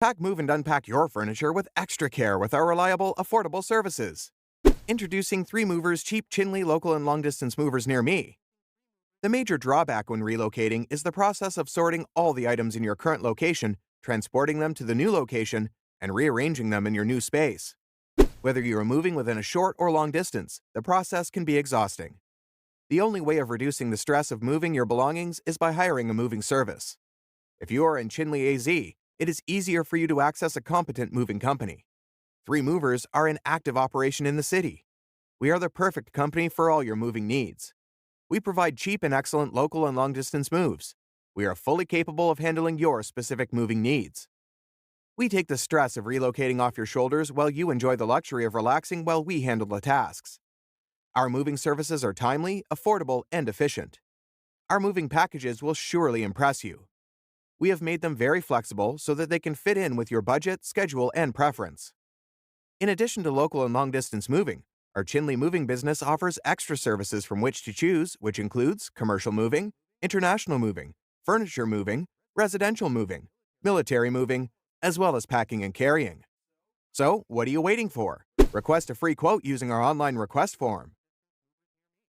Pack, move, and unpack your furniture with extra care with our reliable, affordable services. Introducing 3 Movers cheap Chinle local and long-distance movers near me. The major drawback when relocating is the process of sorting all the items in your current location, transporting them to the new location, and rearranging them in your new space. Whether you are moving within a short or long distance, the process can be exhausting. The only way of reducing the stress of moving your belongings is by hiring a moving service. If you are in Chinle, AZ, it is easier for you to access a competent moving company. 3 Movers are in active operation in the city. We are the perfect company for all your moving needs. We provide cheap and excellent local and long-distance moves. We are fully capable of handling your specific moving needs. We take the stress of relocating off your shoulders while you enjoy the luxury of relaxing while we handle the tasks. Our moving services are timely, affordable, and efficient. Our moving packages will surely impress you. We have made them very flexible so that they can fit in with your budget, schedule, and preference. In addition to local and long-distance moving, our Chinle moving business offers extra services from which to choose, which includes commercial moving, international moving, furniture moving, residential moving, military moving, as well as packing and carrying. So, what are you waiting for? Request a free quote using our online request form.